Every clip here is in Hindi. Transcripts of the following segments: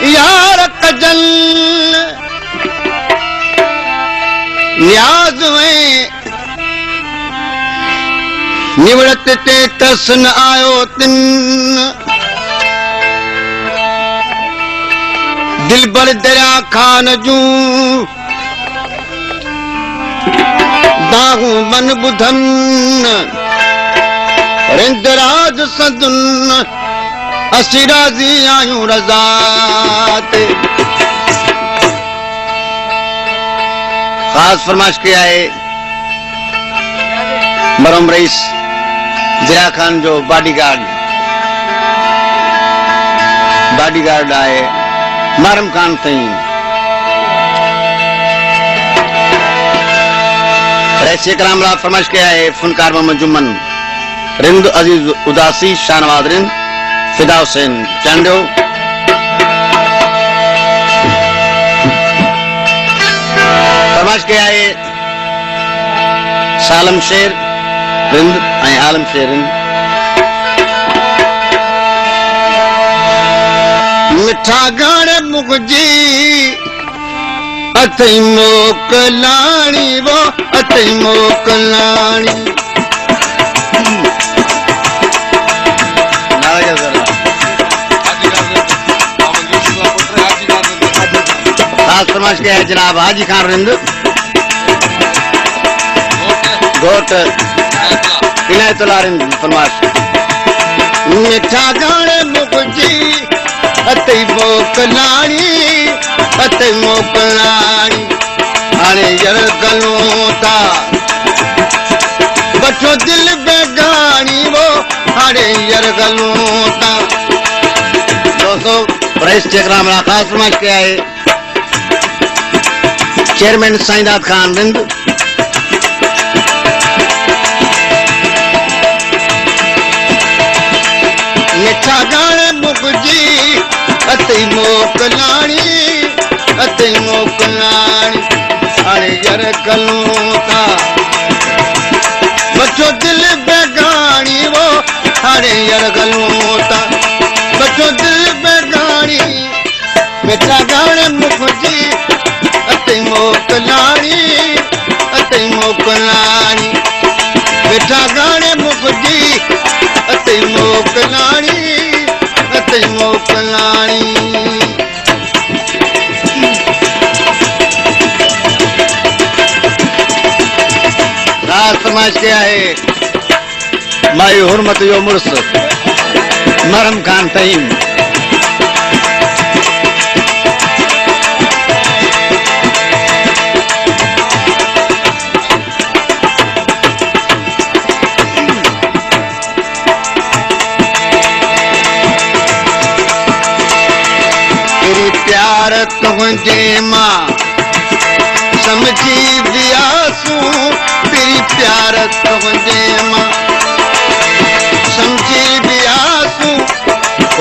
यार कजल न्याज में निवड़त ते तस न आयो तिन दिल बर दरिया खान जूं दाहू मन बुधन रिंदराज सदुन असी राजी आयूं रज़ा ते खास फरमाइश किया है मरहूम रईस ज़िया खान जो बॉडीगार्ड आए मारम खान तई रईस कराम ला फरमाइश किया है फनकार मोहम्मद जुम्मन रिंद अजीज उदासी शाहनवाज रिंद फिदा हुसैन चांडो फरमाइश किया है सालम शेर रिंद ऐं आलम शेर रिंद मिठा गाने मुखजी अथई मोकलाणी वो अथई मोकलाणी खास फरमाइश किया है जनाब हाजी खान रिंद घोट इनायतुल्लाह रिंद फरमाइश मिठा गाने मुखजी अथई मोकलाणी अथई मोकलाणी हाणे यर गलूं था बठो दिल बेगानी वो हाणे यर गलूं था दोस्तों रईस चेकराम ला खास फरमाइश किया है चेयरमैन साईंदाद खान रिंद मिठा गाने मुखजी अथई मोकलाणी अथई मोकलाणी हाणे यर गलूं था बचो दिल बेगानी वो हाणे यर गलूं था बचो दिल बेगानी मिठा गाने मुखजी अथई मोकलाणी अथई मोकलाणी मिठा गाने मुखजी अथई मोकलाणी अथई मोकलाणी खास फरमाइश किया है माई हुरमत यो मुर्स मरहम खान तईम प्यार तुझे मां समझी वियासू तेरी प्यार तुझे मां समझी वियासू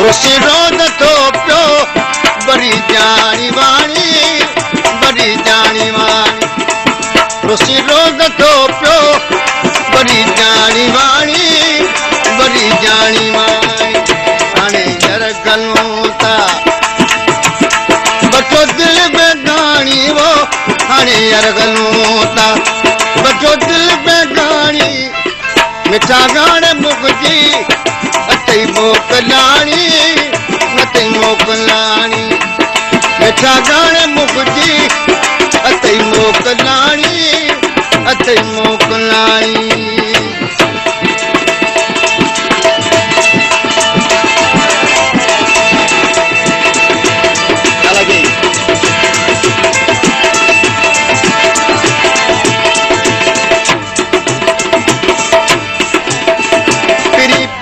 रुसी रोद तो प्यो बड़ी जानी वाणी रुसी रोद तो प्यो बड़ी जानी वाणी हाणे यर गलूं था बचो दिल बेगानी वो हाणे यर गलूं था बचो दिल बेगानी मिठा गाने मुखजी अथई मोकलाणी अथई मोकलाणी मिठा गाने मुखजी अथई मोकलाणी अथई मोकलाणी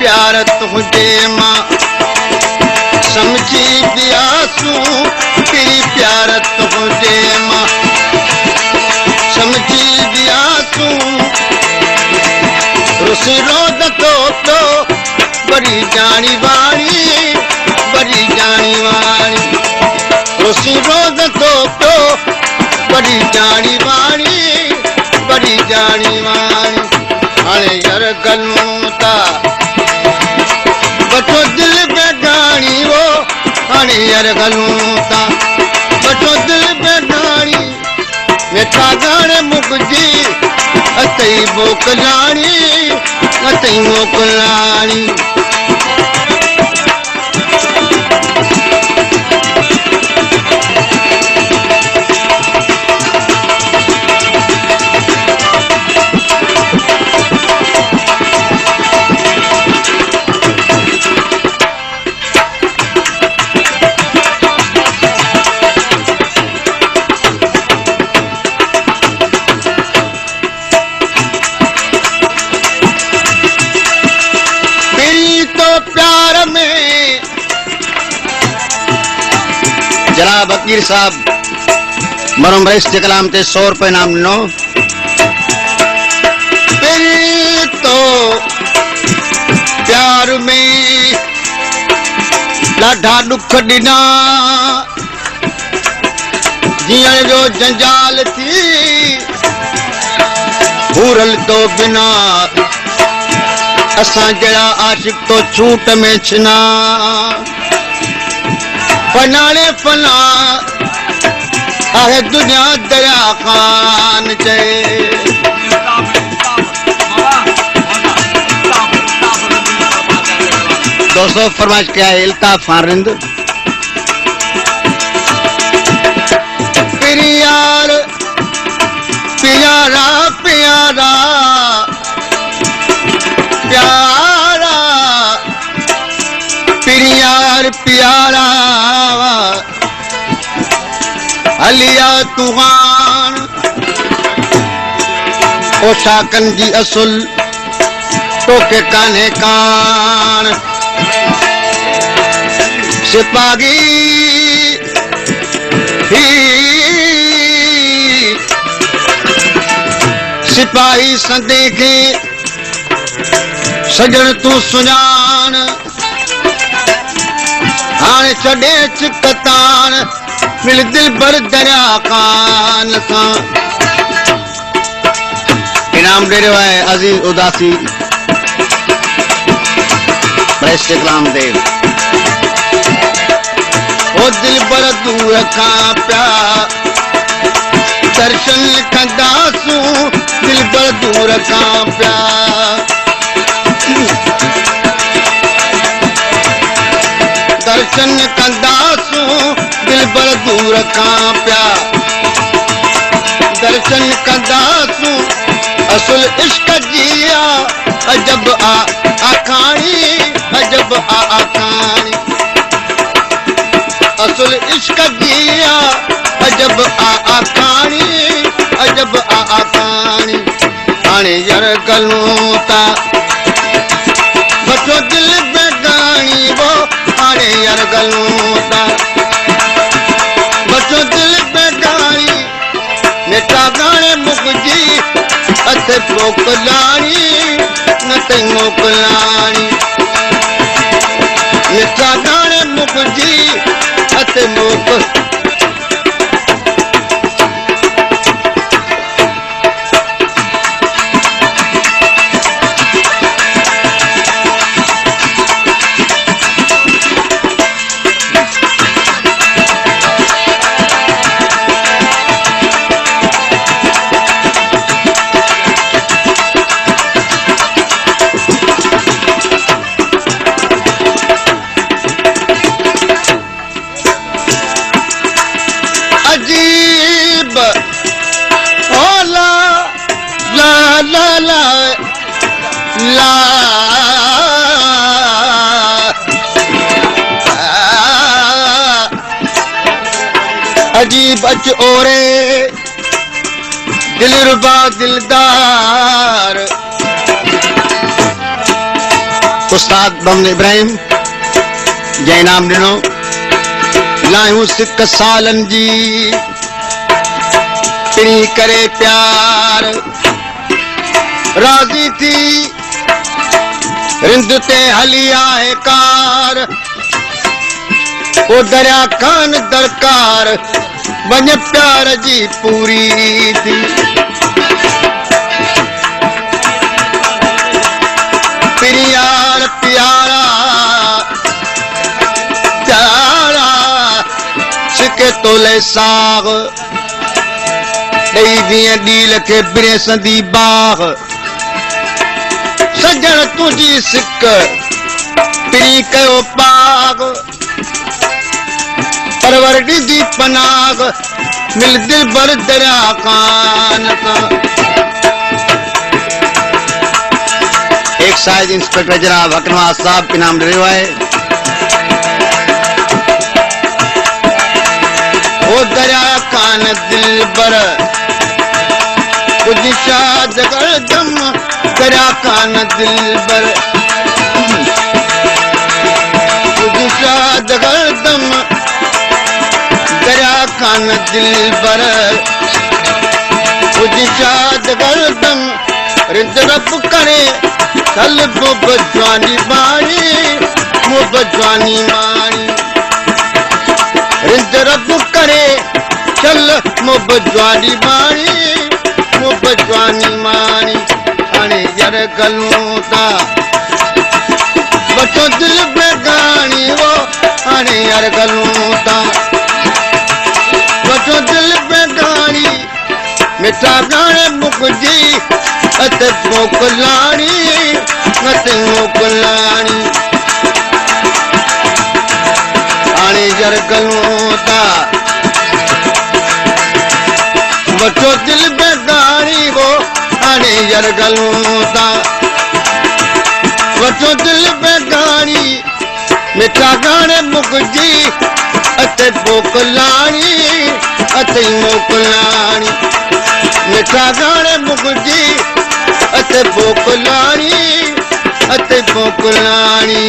प्यार तुझे मां समझी वियासू तेरी प्यार तुझे मां समझी वियासू रुसी रोद तो प्यो बड़ी जानी वाणी रुसी रोद तो प्यो बड़ी जानी वाणी हाणे यर गलूं था बचो दिल बेगानी वो हाणे यरगलूं ता वठो दिल बेगानी मिठा गाने मुकजी अतई मोकलाणी अतई मोकलाणी जनाब वकील साहब मरम रईस के कलाम ते 100 रुपए नाम नो तो प्यार में ॾाढा दुख ॾिना जीअण जो जंजाल थी भूरल तो बिना असां जड़ा आशिक तो छूट में छिना फनाने फना आहे दुनिया दया खान चे दोस्तों फरमाइश क्या है इल्ताफ फारिंद प्यार प्यारा प्यारा प्यारा प्यार प्यारा हलिया तूफान ओशाकन जी असुल तोके कान्हे कान सिपाही सिपाही संदे के सजन तू सुञाण हाणे छॾे चिकतान मिल दिल भर दरिया खान सां इनाम दे रहा है अजीज उदासी प्रेस कलाम दे ओ दिल भर दूर खां प्या दर्शन कंदासूं दिल भर दूर खां प्या दर्शन कंदासूं दिल भर दूर खां प्या दर्शन कंदासूं असुल इश्क जिया अजब आखाणी अजब आखाणी असुल इश्क जिया अजब आखाणी अजब आखाणी हाणे यार गलूं ता वठो दिल बेगानी वो हाणे यार गलूं ता वठो दिल बेगानी मिठा गाने मुकजी अते मोकलाणी न ते मोकलाणी मिठा गाने मुकजी अते मोक अजीब अच ओरे दिलरुबा दिलदार उस्ताद बम इब्राहिम जय नाम ॾिनो लायूं सिक सालन जी पिणी करे प्यार राज़ी थी रिंद ते हली आहे कार ओ दरिया कान दरकार वञ प्यार जी पूरी थी प्यार प्यारा प्यारा के तोले साग ॾेई दिए ॾील खे बिरे संदी बाग सजण तुंहिंजी सिक पिरी कयो पाग परवर ॾींदी पनाग मिल दिल भर दरिया कान का। एक्साइज इंस्पेक्टर जनाब हकनवाज साहब के नाम रहियो आहे। ओ दरिया कान दिल भर कुछ शाद कर दम दरिया कान दिल भर कुछ शाद कर दम दरिया कान दिल भर कुछ शाद कर दम रिंद रब करे चल मुबजवानी मारी मुबजवानी मारी रिंद रब करे चल मुबजवानी मारी मुबजवानी मारी हाणे यार गलूं था बचो दिल बेगानी वो हाणे यार गलूं था बचो दिल बेगानी मिठा गाने मुकजी अत मोकलानी मत मोकलानी हाणे यार गलूं था बचो दिल बेगानी वो हाणे यार गलूं था बचो दिल बेगानी मिठा गाने मुकजी अत मोकलानी अत मोकलानी मिठा गाने मुकजी अत मोकलानी अत मोकलानी।